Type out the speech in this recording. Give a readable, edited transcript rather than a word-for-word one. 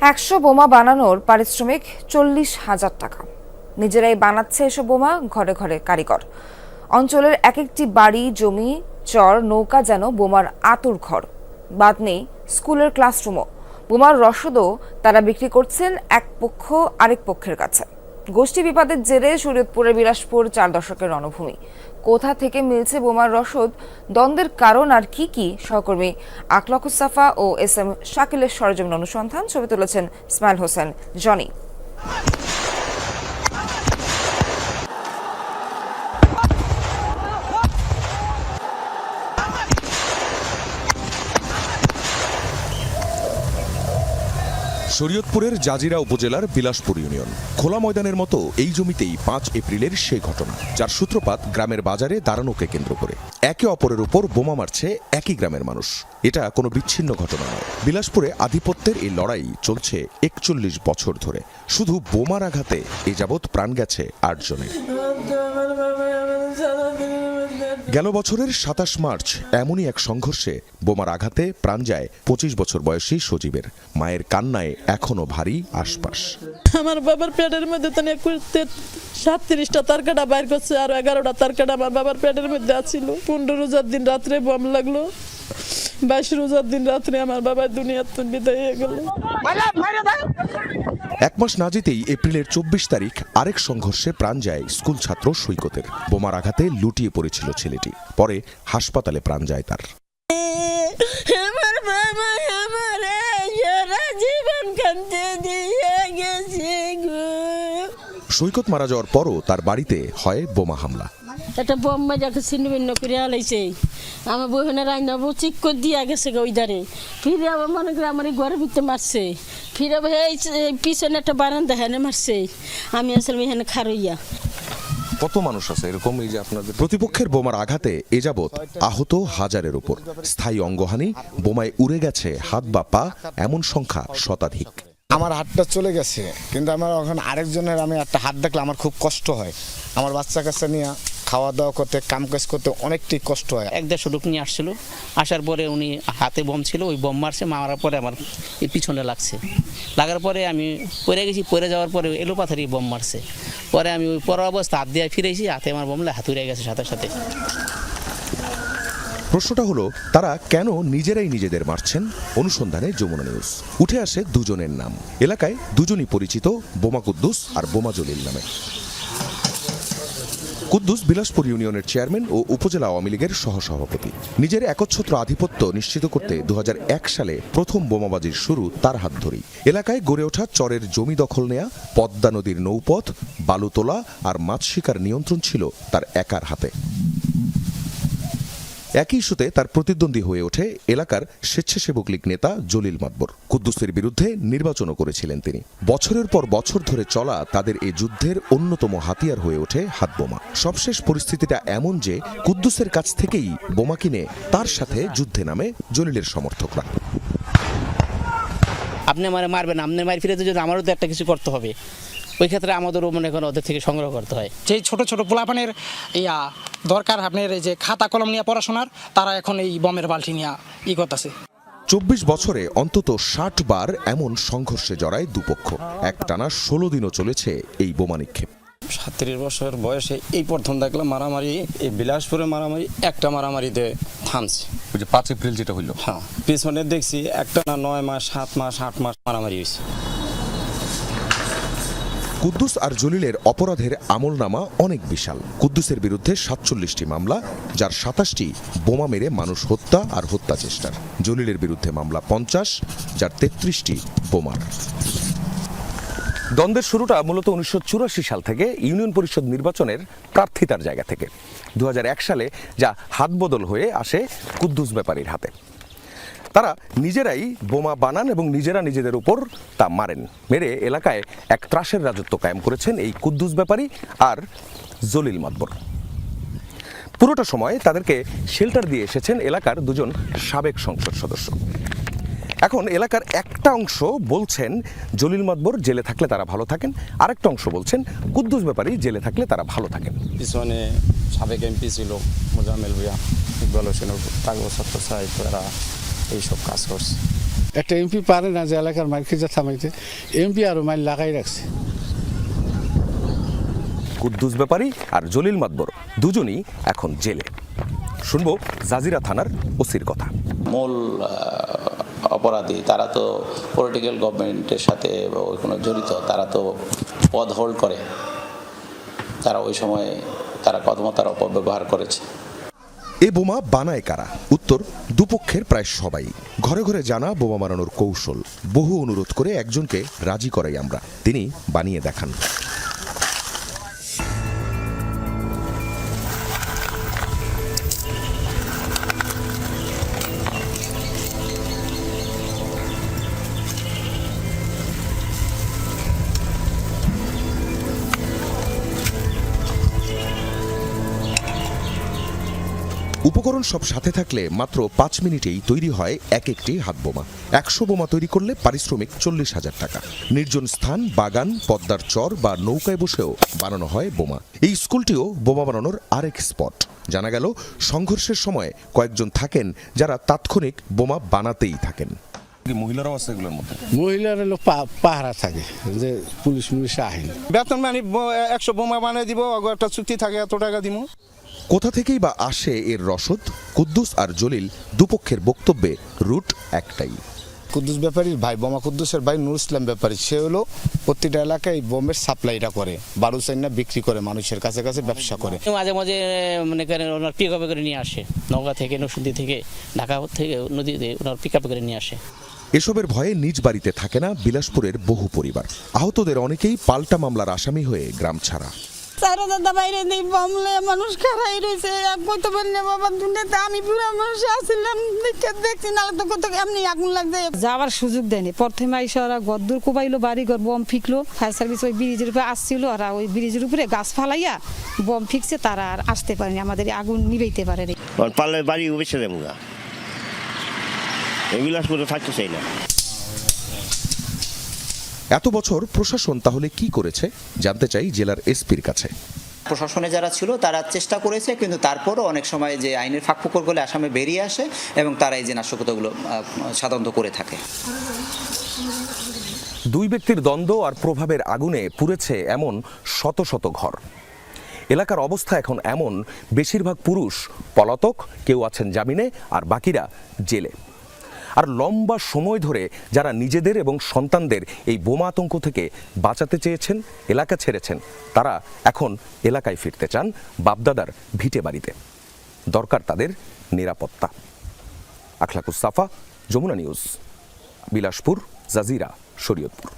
100 বোমা বানানোর পারিশ্রমিক 40,000 টাকা। নিজেরাই বানাচ্ছে এসব বোমা, ঘরে ঘরে কারিগর। অঞ্চলের এক একটি বাড়ি, জমি, চর, নৌকা যেন বোমার আতুর ঘর। বাদ নেই স্কুলের ক্লাসরুমও। বোমার রসদও তারা বিক্রি করছেন এক পক্ষ আরেক পক্ষের কাছে। গোষ্ঠী বিবাদের জেরে শরীয়তপুরের বিলাসপুর 4 দশকের রণভূমি। কোথা থেকে মিলছে বোমার রসদ, দ্বন্দ্বের কারণ আর কি সহকর্মী আকলাকুস সাফা ও এস এম শাকিলের সরজমিন অনুসন্ধান। ছবি তুলেছেন ইসমাইল হোসেন জনি। শরীয়তপুরের জাজিরা উপজেলার বিলাসপুর ইউনিয়ন। খোলা ময়দানের মতো এই জমিতেই 5 এপ্রিলের সেই ঘটনা, যার সূত্রপাত গ্রামের বাজারে দাঁড়ানোকে কেন্দ্র করে। একে অপরের উপর বোমা মারছে একই গ্রামের মানুষ। এটা কোনো বিচ্ছিন্ন ঘটনা নয়। বিলাসপুরে আধিপত্যের এই লড়াই চলছে 41 বছর ধরে। শুধু বোমার আঘাতে এ যাবৎ প্রাণ গেছে 8 জনের। গেল বছরের 27 মার্চ এমনই এক সংঘর্ষে বোমার আঘাতে প্রাণ যায় 25 বছর বয়সী সজীবের। মায়ের কান্নায় এখনো ভারী আশপাশ। আমার বাবার পেটের মধ্যে তো 37টা তারকাটা বাইর করছে, আর 11টা তারকাটা আমার বাবার পেটের মধ্যে আছিল। 15 রোজার দিন রাত্রে বম লাগলো, 22 রোজার দিন রাত্রে আমার বাবার দুনিয়ার তো বিদায় হয়ে গেল। 1 মাস না যেতেই এপ্রিলের 24 তারিখ আরেক সংঘর্ষে প্রাণ যায় স্কুল ছাত্র সৈকতের। বোমার আঘাতে লুটিয়ে পড়েছিল ছেলেটি, পরে হাসপাতালে প্রাণ যায় তার। আমার বাবা আমার সারা জীবন কাঁদতে দিয়ে গেছে গো। সৈকত মারা যাওয়ার পরও তার বাড়িতে হয় বোমা হামলা। একটা বোম্বা যাকে ছিন্ন ভিন্ন করে আলাইছে, আমার বইনের রান্না বউ চিক করে দিয়ে গেছে ওই ধারে। ফিরে আবার মনে করে আমার এই ঘরের ভিতরে মারছে, ফিরে আবার এই পিছনে একটা বারান্দা হেনে মারছে। আমি আসলে এখানে খারইয়া। কত মানুষ আছে এরকম? এই যে আপনাদের প্রতিপক্ষের বোমার আঘাতে এ যাবৎ আহত হাজারের উপর। স্থায়ী অঙ্গহানি, বোমায় উড়ে গেছে হাত বা পা, এমন সংখ্যা শতাধিক। আমার হাতটা চলে গেছে, কিন্তু আমার ওখানে আরেকজনের আমি একটা হাত দেখলে আমার খুব কষ্ট হয়। আমার বাচ্চা কাচ্চা নিয়ে খাওয়া দাওয়া করতে, কাম কাজ করতে অনেকটাই কষ্ট হয়। 1-1.5 লোক নিয়ে আসছিল, আসার পরে উনি হাতে বম ছিল, ওই বম মারছে, মারার পরে আমার এই পিছনে লাগছে। লাগার পরে আমি পড়ে গেছি, পড়ে যাওয়ার পরে এলোপাথারি বম মারছে। পরে আমি ওই পড়া অবস্থা হাত দিয়ে ফিরেছি, হাতে আমার বমলে হাত উড়ে গেছে সাথে সাথে। প্রশ্নটা হলো, তারা কেন নিজেরাই নিজেদের মারছেন? অনুসন্ধানে যমুনা নিউজ। উঠে আসে দুজনের নাম। এলাকায় দুজনই পরিচিত, বোমা কুদ্দুস আর বোমা জলিল নামে। কুদ্দুস বিলাসপুর ইউনিয়নের চেয়ারম্যান ও উপজেলা আওয়ামী লীগের সহসভাপতি। নিজের একচ্ছত্র আধিপত্য নিশ্চিত করতে 2001 সালে প্রথম বোমাবাজির শুরু তার হাত ধরেই। এলাকায় গড়ে ওঠা চরের জমি দখল নেয়া, পদ্মা নদীর নৌপথ, বালু তোলা আর মাছ শিকার নিয়ন্ত্রণ ছিল তার একার হাতে। একই ইস্যুতে তার প্রতিদ্বন্দ্বী হয়ে ওঠে এলাকার স্বেচ্ছাসেবক লীগ নেতা জলিল মাতবর। কুদ্দুসের বিরুদ্ধে নির্বাচনও করেছিলেন তিনি। বছরের পর বছর ধরে চলা তাদের এই যুদ্ধের অন্যতম হাতিয়ার হয়ে ওঠে হাতবোমা। সবশেষ পরিস্থিতিটা এমন যে কুদ্দুসের কাছ থেকেই বোমা কিনে তার সাথে যুদ্ধে নামে জলিলের সমর্থকরা। আপনি আমার মারবেন, আপনার মার ফিরে যদি আমারও তো একটা কিছু করতে হবে, ওই ক্ষেত্রে আমাদেরও মনে করেন ওদের থেকে সংগ্রহ করতে হয়। যেই ছোট ছোট পোলাপানের দরকার আপনার এই যে খাতা কলম নিয়ে পড়াশোনার, তারা এখন এই বমের বালতি নিয়ে করতেছে। 24 বছরে অন্তত 60 বার এমন সংঘর্ষে জড়ায় দুপক্ষ। একটানা 16 দিনও চলেছে এই বোমা নিক্ষেপ। 37 বছর বয়সে এই প্রথম দেখলাম মারামারি। এই বিলাসপুরে মারামারি একটা মারামারিতে থামছে, ওই যে 5 এপ্রিল যেটা হইল। হ্যাঁ, পিছনে দেখছি একটা না 9 মাস 7 মাস 8 মাস মারামারি হয়েছে। কুদ্দুস আর জলিলের অপরাধের আমলনামা অনেক বিশাল। কুদ্দুসের বিরুদ্ধে 47টি মামলা, যার 27টি বোমা মেরে মানুষ হত্যা আর হত্যা চেষ্টার। জলিলের বিরুদ্ধে মামলা 50, যার 33টি বোমার। দ্বন্দ্বের শুরুটা মূলত 1984 সাল থেকে ইউনিয়ন পরিষদ নির্বাচনের প্রার্থিতার জায়গা থেকে। 2001 সালে যা হাত বদল হয়ে আসে কুদ্দুস ব্যাপারীর হাতে। তারা নিজেরাই বোমা বানান এবং নিজেরা নিজেদের উপর তা মারেন। মেরে এলাকায় এক ত্রাসের রাজত্ব কায়েম করেছেন এই কুদ্দুস ব্যাপারী আর জলিল মাতবর। পুরোটা সময় তাদেরকে শেল্টার দিয়ে এসেছেন এলাকার দুজন সাবেক সংসদ সদস্য। এখন এলাকার একটা অংশ বলছেন জলিল মাতবর জেলে থাকলে তারা ভালো থাকেন, আরেকটা অংশ বলছেন কুদ্দুস ব্যাপারী জেলে থাকলে তারা ভালো থাকেন। পিছনে সাবেক এমপি ছিল মোজাম্মেল ভুঁইয়া, ইকবাল হোসেন, কাগজপত্র সাহিত্য, এরা এইসব কাজ করছে। একটা এমপি পারে না যে এলাকার মাইল খেজা থামাইতে, এমপি আরও মাইল লাগাই রাখছে। কুদ্দুস ব্যাপারী আর জলিল মাতবর দুজনই এখন জেলে। শুনবো জাজিরা থানার ওসির কথা। মূল অপরাধী তারা তো পলিটিক্যাল গভর্নমেন্টের সাথে কোনো জড়িত, তারা তো পদ হোল্ড করে, তারা ওই সময়ে তারা ক্ষমতার অপব্যবহার করেছে। এ বোমা বানায় কারা? উত্তর, দুপক্ষের প্রায় সবাই। ঘরে ঘরে জানা বোমা বানানোর কৌশল। বহু অনুরোধ করে একজনকে রাজি করাই আমরা, তিনি বানিয়ে দেখান। উপকরণ সব সাথে থাকলে মাত্র 5 মিনিটেই তৈরি হয় এক একটি হাত বোমা। 100 বোমা তৈরি করলে পারিশ্রমিক 40,000 টাকা। নির্জন স্থান, বাগান, পদ্মার চর বা নৌকায় বসেও বানানো হয় বোমা। এই স্কুলটিও বোমা বানানোর আরেক স্পট। জানা গেল, সংঘর্ষের সময় কয়েকজন থাকেন যারা তাৎক্ষণিক বোমা বানাতেই থাকেন। মহিলারাও আছে এগুলোর মধ্যে? মহিলারা লোক পাহারা থাকে যে পুলিশ আহেন। বেতন মানে 100 বোমা বানিয়ে দিব, একটা চুক্তি থাকে, এত টাকা দিব। কোথা থেকেই বা আসে এর রসদ? কুদ্দুস আর জলিল দুপক্ষের বক্তব্যে রুট একটাই। কুদ্দুস ব্যাপারীর ভাই, বোমা কুদ্দুসের ভাই নুর ইসলাম ব্যাপারী, সে হলো প্রতিটা এলাকায় বোমের সাপ্লাইটা করে, বারুচাইনা বিক্রি করে, মানুষের কাছে কাছে ব্যবসা করে। মাঝে মাঝে মনে করেন ওনার পিক আপে করে নিয়ে আসে, নওগাঁ থেকে, নরসিংদী থেকে, ঢাকা থেকে নদীতে ওনার পিক আপে করে নিয়ে আসে। এসবের ভয়ে নিজ বাড়িতে থাকে না বিলাসপুরের বহু পরিবার। আহতদের অনেকেই পাল্টা মামলার আসামি হয়ে গ্রাম ছাড়া। সারা দাদা বাইরে নেই, বমলে মানুষ খারাই রয়েছে। কত বললে বাবা দুনিয়াতে আমি পুরো মানুষ আসলাম, দেখছি না তো কত এমনি আগুন লাগছে। যাওয়ার সুযোগ দেয়নি। প্রথমে আইসা ওরা গদ্দুর কোবাইলো, বাড়ি ঘর বম ফিকলো। ফায়ার সার্ভিস ওই ব্রিজের উপরে আসছিল, ওরা ওই ব্রিজের উপরে গাছ ফালাইয়া বম ফিকছে, তারা আর আসতে পারেনি, আমাদের আগুন নিবাইতে পারেনি। পারলে বাড়ি বেছে দেবো গা, বিলাসপুরে থাকতে চাই না। এত বছর প্রশাসন তাহলে কি করেছে জানতে চাই জেলার এসপির কাছে। প্রশাসনে যারা ছিল তারা চেষ্টা করেছে, কিন্তু তারপরও অনেক সময় যে আইনের ফাঁকফোকর করলে আসামে বেরিয়ে আসে এবং তারা এই যে নাশকতাগুলো সাধারণত করে থাকে। দুই ব্যক্তির দ্বন্দ্ব আর প্রভাবের আগুনে পুড়েছে এমন শত শত ঘর। এলাকার অবস্থা এখন এমন, বেশিরভাগ পুরুষ পলাতক, কেউ আছেন জামিনে আর বাকিরা জেলে। আর লম্বা সময় ধরে যারা নিজেদের এবং সন্তানদের এই বোমা আতঙ্ক থেকে বাঁচাতে চেয়েছেন, এলাকা ছেড়েছেন, তারা এখন এলাকায় ফিরতে চান, বাপদাদার ভিটে বাড়িতে। দরকার তাদের নিরাপত্তা। আখলাকুস সাফা, যমুনা নিউজ, বিলাসপুর, জাজিরা, শরীয়তপুর।